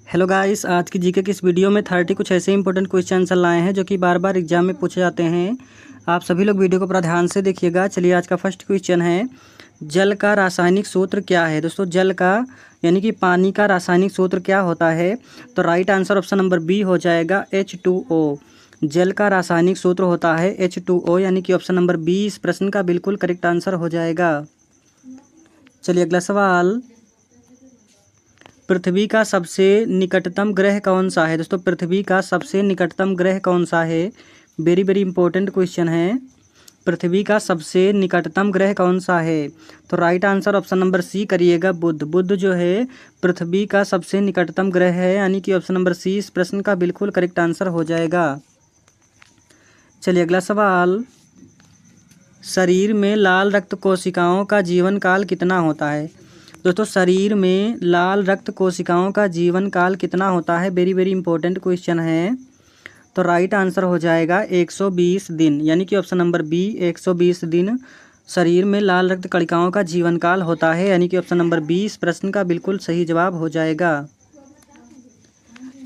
Hello guys, आज की GK की इस वीडियो में 30 कुछ ऐसे इंपॉर्टेंट क्वेश्चन आंसर लाए हैं जो कि बार बार एग्जाम में पूछे जाते हैं। आप सभी लोग वीडियो को पूरा ध्यान से देखिएगा। चलिए, आज का फर्स्ट क्वेश्चन है, जल का रासायनिक सूत्र क्या है। दोस्तों, जल का यानी कि पानी का रासायनिक सूत्र क्या होता है? तो right answer option number B हो जाएगा H2O। जल का रासायनिक सूत्र होता है H2O, यानी कि ऑप्शन नंबर बी इस प्रश्न का बिल्कुल करेक्ट आंसर हो जाएगा। चलिए, अगला सवाल, पृथ्वी का सबसे निकटतम ग्रह कौन सा है। दोस्तों, पृथ्वी का सबसे निकटतम ग्रह कौन सा है? वेरी वेरी इंपॉर्टेंट क्वेश्चन है। पृथ्वी का सबसे निकटतम ग्रह कौन सा है? तो right answer option number C करिएगा, बुध। बुध जो है पृथ्वी का सबसे निकटतम ग्रह है, यानी कि ऑप्शन नंबर सी इस प्रश्न का बिल्कुल करेक्ट आंसर हो जाएगा। चलिए, अगला सवाल, शरीर में लाल रक्त कोशिकाओं का जीवन काल कितना होता है। दोस्तों, शरीर में लाल रक्त कोशिकाओं का जीवन काल कितना होता है? वेरी वेरी इंपॉर्टेंट क्वेश्चन है। तो राइट आंसर हो जाएगा 120 दिन, यानी कि ऑप्शन नंबर बी 120 दिन शरीर में लाल रक्त कणिकाओं का जीवन काल होता है, यानी कि ऑप्शन नंबर बी इस प्रश्न का बिल्कुल सही जवाब हो जाएगा।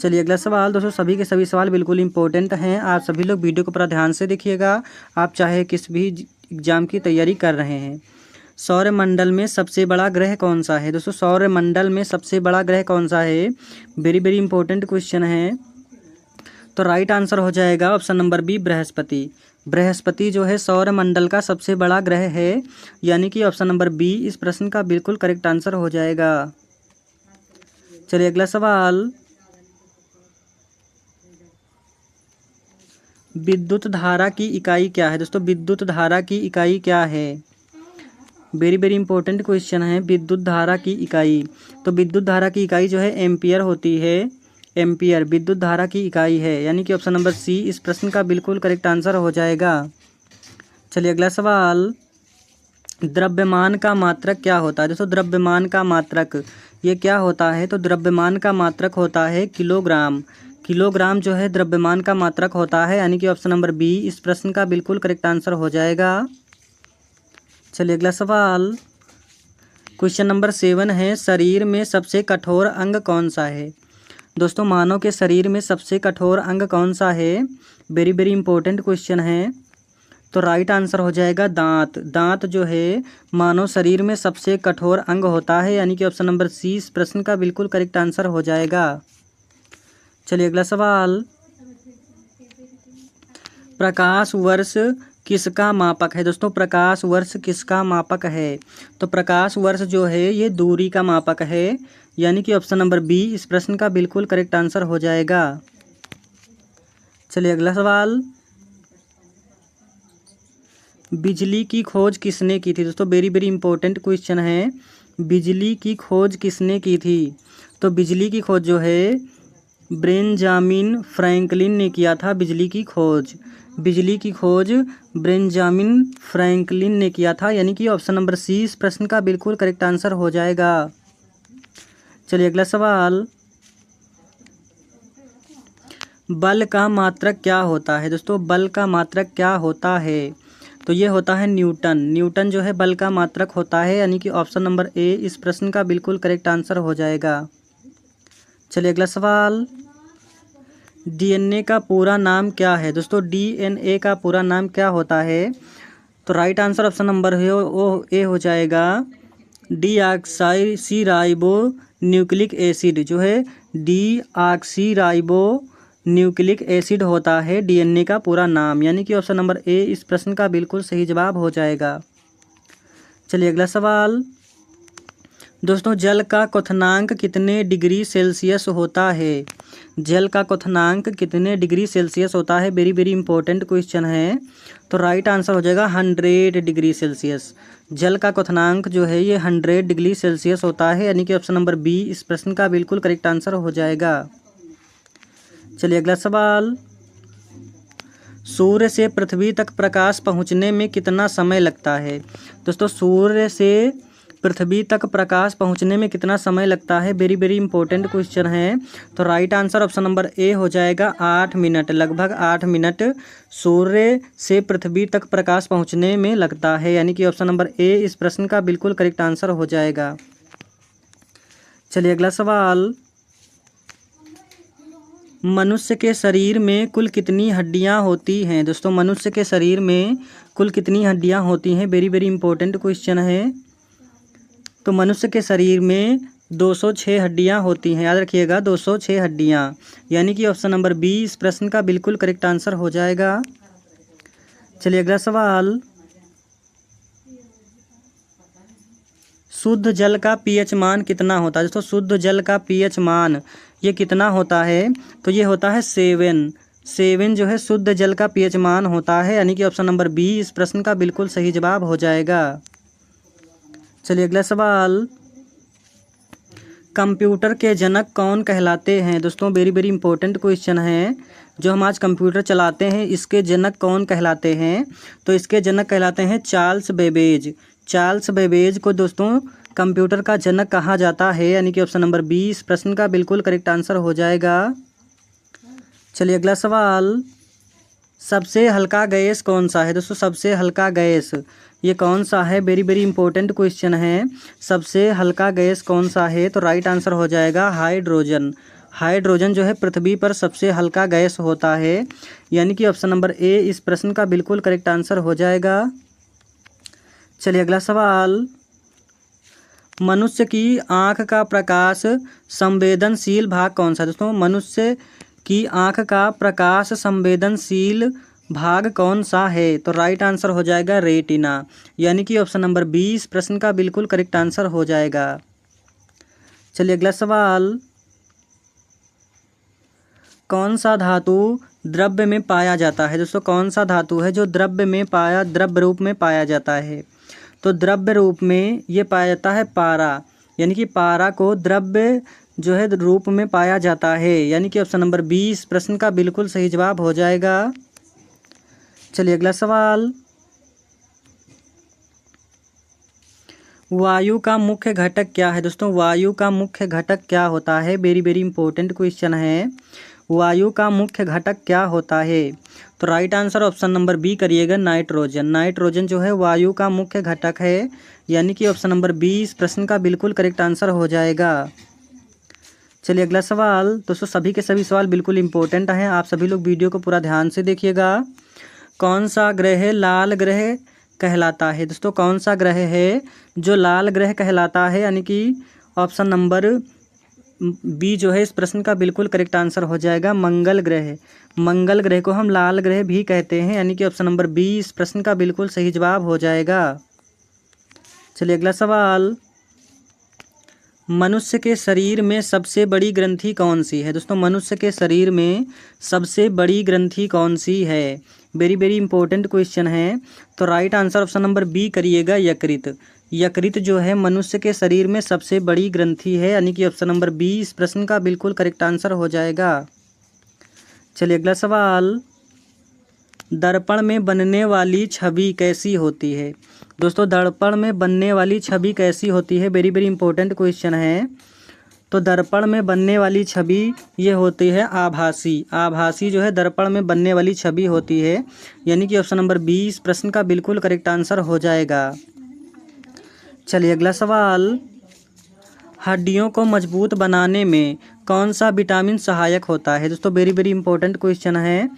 चलिए, अगला सवाल। दोस्तों, सभी के सभी सवाल बिल्कुल इंपॉर्टेंट हैं। आप सभी लोग वीडियो को पूरा ध्यान से देखिएगा। आप चाहे किस भी एग्जाम की तैयारी कर रहे हैं। सौरमंडल में सबसे बड़ा ग्रह कौन सा है? दोस्तों, सौरमंडल में सबसे बड़ा ग्रह कौन सा है? वेरी वेरी इंपॉर्टेंट क्वेश्चन है। तो राइट आंसर हो जाएगा ऑप्शन नंबर बी, बृहस्पति। बृहस्पति जो है सौरमंडल का सबसे बड़ा ग्रह है, यानी कि ऑप्शन नंबर बी इस प्रश्न का बिल्कुल करेक्ट आंसर हो जाएगा। चलिए, अगला सवाल, विद्युत धारा की इकाई क्या है? दोस्तों, विद्युत धारा की इकाई क्या है? वेरी वेरी इंपॉर्टेंट क्वेश्चन है, विद्युत धारा की इकाई। तो विद्युत धारा की इकाई जो है एम्पियर होती है। एम्पियर विद्युत धारा की इकाई है, यानी कि ऑप्शन नंबर सी इस प्रश्न का बिल्कुल करेक्ट आंसर हो जाएगा। चलिए, अगला सवाल, द्रव्यमान का मात्रक क्या होता है? दोस्तों, द्रव्यमान का मात्रक ये क्या होता है? तो द्रव्यमान का मात्रक होता है किलोग्राम। किलोग्राम जो है द्रव्यमान का मात्रक होता है, यानी कि ऑप्शन नंबर बी इस प्रश्न का बिल्कुल करेक्ट आंसर हो जाएगा। चलिए, अगला सवाल, क्वेश्चन नंबर 7 है, शरीर में सबसे कठोर अंग कौन सा है? दोस्तों, मानव के शरीर में सबसे कठोर अंग कौन सा है? वेरी वेरी इंपॉर्टेंट क्वेश्चन है। तो राइट आंसर हो जाएगा दांत। दांत जो है मानव शरीर में सबसे कठोर अंग होता है, यानी कि ऑप्शन नंबर सी इस प्रश्न का बिल्कुल करेक्ट आंसर हो जाएगा। चलिए, अगला सवाल, प्रकाश वर्ष किसका मापक है? दोस्तों, प्रकाश वर्ष किसका मापक है? तो प्रकाश वर्ष जो है ये दूरी का मापक है, यानी कि ऑप्शन नंबर बी इस प्रश्न का बिल्कुल करेक्ट आंसर हो जाएगा। चलिए, अगला सवाल, बिजली की खोज किसने की थी? दोस्तों, वेरी वेरी इंपॉर्टेंट क्वेश्चन है, बिजली की खोज किसने की थी? तो बिजली की खोज जो है बेंजामिन फ्रैंकलिन ने किया था। बिजली की खोज बेंजामिन फ्रैंकलिन ने किया था, यानी कि ऑप्शन नंबर सी इस प्रश्न का बिल्कुल करेक्ट आंसर हो जाएगा। चलिए, अगला सवाल, बल का मात्रक क्या होता है? दोस्तों, बल का मात्रक क्या होता है? तो ये होता है न्यूटन। न्यूटन जो है बल का मात्रक होता है, यानी कि ऑप्शन नंबर ए इस प्रश्न का बिल्कुल करेक्ट आंसर हो जाएगा। चलिए, अगला सवाल, डीएनए का पूरा नाम क्या है? दोस्तों, डीएनए का पूरा नाम क्या होता है? तो right answer option number A हो जाएगा, डीऑक्सीराइबो न्यूक्लिक एसिड। जो है डीऑक्सीराइबो न्यूक्लिक एसिड होता है डीएनए का पूरा नाम, यानी कि ऑप्शन नंबर ए इस प्रश्न का बिल्कुल सही जवाब हो जाएगा। चलिए, अगला सवाल, दोस्तों, जल का क्वथनांक कितने डिग्री सेल्सियस होता है? जल का क्वथनांक कितने डिग्री सेल्सियस होता है? वेरी वेरी इंपॉर्टेंट क्वेश्चन है। तो राइट आंसर हो जाएगा 100 डिग्री सेल्सियस। जल का क्वथनांक जो है ये 100 डिग्री सेल्सियस होता है, यानी कि ऑप्शन नंबर बी इस प्रश्न का बिल्कुल करेक्ट आंसर हो जाएगा। चलिए, अगला सवाल, सूर्य से पृथ्वी तक प्रकाश पहुंचने में कितना समय लगता है? दोस्तों, सूर्य से पृथ्वी तक प्रकाश पहुंचने में कितना समय लगता है? वेरी वेरी इंपॉर्टेंट क्वेश्चन है। तो right answer option number A हो जाएगा 8 मिनट। लगभग 8 मिनट सूर्य से पृथ्वी तक प्रकाश पहुंचने में लगता है, यानी कि ऑप्शन नंबर ए इस प्रश्न का बिल्कुल करेक्ट आंसर हो जाएगा। चलिए, अगला सवाल, मनुष्य के शरीर में कुल कितनी हड्डियां होती हैं? दोस्तों मनुष्य के शरीर में कुल कितनी हड्डियां होती हैं? वेरी वेरी इंपॉर्टेंट क्वेश्चन है। तो मनुष्य के शरीर में 206 हड्डियां होती हैं, याद रखिएगा 206 हड्डियां, यानी कि ऑप्शन नंबर बी इस प्रश्न का बिल्कुल करेक्ट आंसर हो जाएगा। चलिए अगला सवाल, शुद्ध जल का पीएच मान कितना होता है? दोस्तों शुद्ध जल का पीएच मान ये कितना होता है? तो ये होता है 7 जो है शुद्ध जल का पीएच मान होता है, यानी कि ऑप्शन नंबर बी इस प्रश्न का बिल्कुल सही जवाब हो जाएगा। चलिए अगला सवाल, कंप्यूटर के जनक कौन कहलाते हैं? दोस्तों वेरी वेरी इंपॉर्टेंट क्वेश्चन है। जो हम आज कंप्यूटर चलाते हैं इसके जनक कौन कहलाते हैं? तो इसके जनक कहलाते हैं चार्ल्स बेबेज। चार्ल्स बेबेज को दोस्तों कंप्यूटर का जनक कहा जाता है, यानी कि ऑप्शन नंबर बी इस प्रश्न का बिल्कुल करेक्ट आंसर हो जाएगा। चलिए अगला सवाल, सबसे हल्का गैस कौन सा है? दोस्तों सबसे हल्का गैस ये कौन सा है? वेरी वेरी इंपॉर्टेंट क्वेश्चन है। सबसे हल्का गैस कौन सा है? तो राइट आंसर हो जाएगा हाइड्रोजन। हाइड्रोजन जो है पृथ्वी पर सबसे हल्का गैस होता है, यानी कि ऑप्शन नंबर ए इस प्रश्न का बिल्कुल करेक्ट आंसर हो जाएगा। चलिए अगला सवाल, मनुष्य की आँख का प्रकाश संवेदनशील भाग कौन सा है? दोस्तों मनुष्य की आँख का प्रकाश संवेदनशील भाग कौन सा है? तो राइट आंसर हो जाएगा रेटिना, यानी कि ऑप्शन नंबर बी इस प्रश्न का बिल्कुल करेक्ट आंसर हो जाएगा। चलिए अगला सवाल, कौन सा धातु द्रव्य में पाया जाता है? दोस्तों कौन सा धातु है जो द्रव्य रूप में पाया जाता है? तो द्रव्य रूप में ये पाया जाता है पारा, यानी कि पारा को द्रव्य जो है रूप में पाया जाता है, यानी कि ऑप्शन नंबर बी इस प्रश्न का बिल्कुल सही जवाब हो जाएगा। चलिए अगला सवाल, वायु का मुख्य घटक क्या है? दोस्तों वायु का मुख्य घटक क्या होता है? वेरी वेरी इंपॉर्टेंट क्वेश्चन है। वायु का मुख्य घटक क्या होता है? तो right answer option number B करिएगा, नाइट्रोजन। नाइट्रोजन जो है वायु का मुख्य घटक है, यानी कि ऑप्शन नंबर बी इस प्रश्न का बिल्कुल करेक्ट आंसर हो जाएगा। चलिए अगला सवाल, दोस्तों सभी के सभी सवाल बिल्कुल इंपॉर्टेंट हैं, आप सभी लोग वीडियो को पूरा ध्यान से देखिएगा। कौन सा ग्रह लाल ग्रह कहलाता है? दोस्तों कौन सा ग्रह है जो लाल ग्रह कहलाता है? यानी कि ऑप्शन नंबर बी जो है इस प्रश्न का बिल्कुल करेक्ट आंसर हो जाएगा, मंगल ग्रह। मंगल ग्रह को हम लाल ग्रह भी कहते हैं, यानी कि ऑप्शन नंबर बी इस प्रश्न का बिल्कुल सही जवाब हो जाएगा। चलिए अगला सवाल, मनुष्य के शरीर में सबसे बड़ी ग्रंथि कौन सी है? दोस्तों मनुष्य के शरीर में सबसे बड़ी ग्रंथि कौन सी है? वेरी वेरी इंपॉर्टेंट क्वेश्चन है। तो right answer option number B करिएगा, यकृत। यकृत जो है मनुष्य के शरीर में सबसे बड़ी ग्रंथि है, यानी कि ऑप्शन नंबर बी इस प्रश्न का बिल्कुल करेक्ट आंसर हो जाएगा। चलिए अगला सवाल, दर्पण में बनने वाली छवि कैसी होती है? दोस्तों दर्पण में बनने वाली छवि कैसी होती है? वेरी वेरी इंपॉर्टेंट क्वेश्चन है। तो दर्पण में बनने वाली छवि ये होती है आभासी। आभासी जो है दर्पण में बनने वाली छवि होती है, यानी कि ऑप्शन नंबर बी इस प्रश्न का बिल्कुल करेक्ट आंसर हो जाएगा। चलिए अगला सवाल, हड्डियों को मजबूत बनाने में कौन सा विटामिन सहायक होता है? दोस्तों वेरी वेरी इंपॉर्टेंट क्वेश्चन है।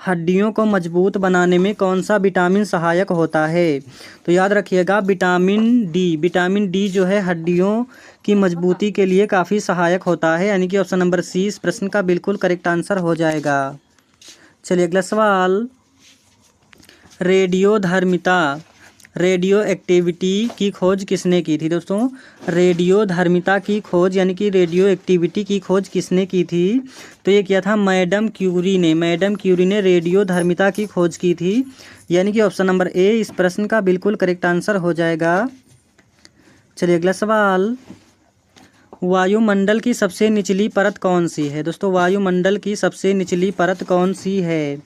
हड्डियों को मजबूत बनाने में कौन सा विटामिन सहायक होता है? तो याद रखिएगा विटामिन डी। विटामिन डी जो है हड्डियों की मजबूती के लिए काफ़ी सहायक होता है, यानी कि ऑप्शन नंबर सी इस प्रश्न का बिल्कुल करेक्ट आंसर हो जाएगा। चलिए अगला सवाल, रेडियोधर्मिता रेडियो एक्टिविटी की खोज किसने की थी? दोस्तों रेडियोधर्मिता की खोज यानी कि रेडियो एक्टिविटी की खोज किसने की थी? तो ये किया था मैडम क्यूरी ने। मैडम क्यूरी ने रेडियोधर्मिता की खोज की थी, यानी कि ऑप्शन नंबर ए इस प्रश्न का बिल्कुल करेक्ट आंसर हो जाएगा। चलिए अगला सवाल, वायुमंडल की सबसे निचली परत कौन सी है? दोस्तों वायुमंडल की सबसे निचली परत कौन सी है?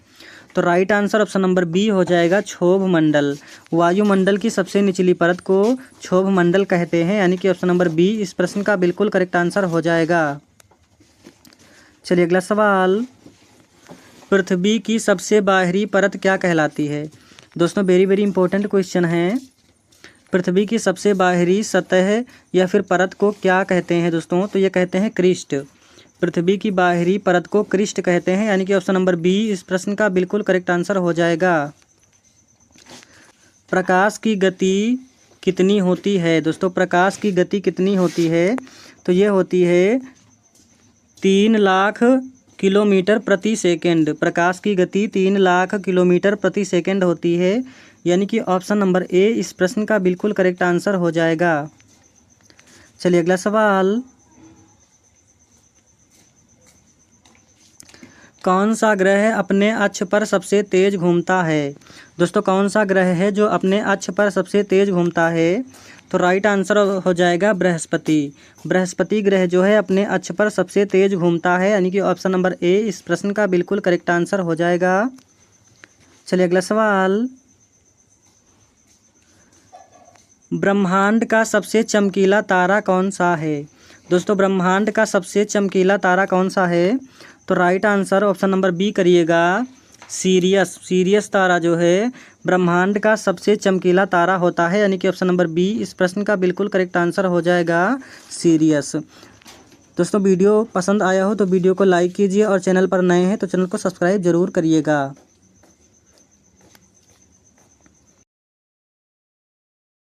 तो right answer option number B हो जाएगा, क्षोभ मंडल। वायुमंडल की सबसे निचली परत को क्षोभ मंडल कहते हैं, यानी कि ऑप्शन नंबर बी इस प्रश्न का बिल्कुल करेक्ट आंसर हो जाएगा। चलिए अगला सवाल, पृथ्वी की सबसे बाहरी परत क्या कहलाती है? दोस्तों वेरी वेरी इंपॉर्टेंट क्वेश्चन है। पृथ्वी की सबसे बाहरी सतह या फिर परत को क्या कहते हैं दोस्तों? तो ये कहते हैं क्रिस्ट। पृथ्वी की बाहरी परत को क्रिस्ट कहते हैं, यानी कि ऑप्शन नंबर बी इस प्रश्न का बिल्कुल करेक्ट आंसर हो जाएगा। प्रकाश की गति कितनी होती है दोस्तों? प्रकाश की गति कितनी होती है? तो ये होती है 3 लाख किलोमीटर प्रति सेकंड। प्रकाश की गति 3 लाख किलोमीटर प्रति सेकंड होती है, यानी कि ऑप्शन नंबर ए इस प्रश्न का बिल्कुल करेक्ट आंसर हो जाएगा। चलिए अगला सवाल, कौन सा ग्रह अपने अक्ष पर सबसे तेज घूमता है? दोस्तों कौन सा ग्रह है जो अपने अक्ष पर सबसे तेज घूमता है? तो राइट आंसर हो जाएगा बृहस्पति। बृहस्पति ग्रह जो है अपने अक्ष पर सबसे तेज घूमता है, यानी कि ऑप्शन नंबर ए इस प्रश्न का बिल्कुल करेक्ट आंसर हो जाएगा। चलिए अगला सवाल, ब्रह्मांड का सबसे चमकीला तारा कौन सा है? दोस्तों ब्रह्मांड का सबसे चमकीला तारा कौन सा है? तो right answer option number B करिएगा, सीरियस। सीरियस तारा जो है ब्रह्मांड का सबसे चमकीला तारा होता है, यानी कि ऑप्शन नंबर बी इस प्रश्न का बिल्कुल करेक्ट आंसर हो जाएगा, सीरियस। दोस्तों वीडियो पसंद आया हो तो वीडियो को लाइक कीजिए और चैनल पर नए हैं तो चैनल को सब्सक्राइब जरूर करिएगा।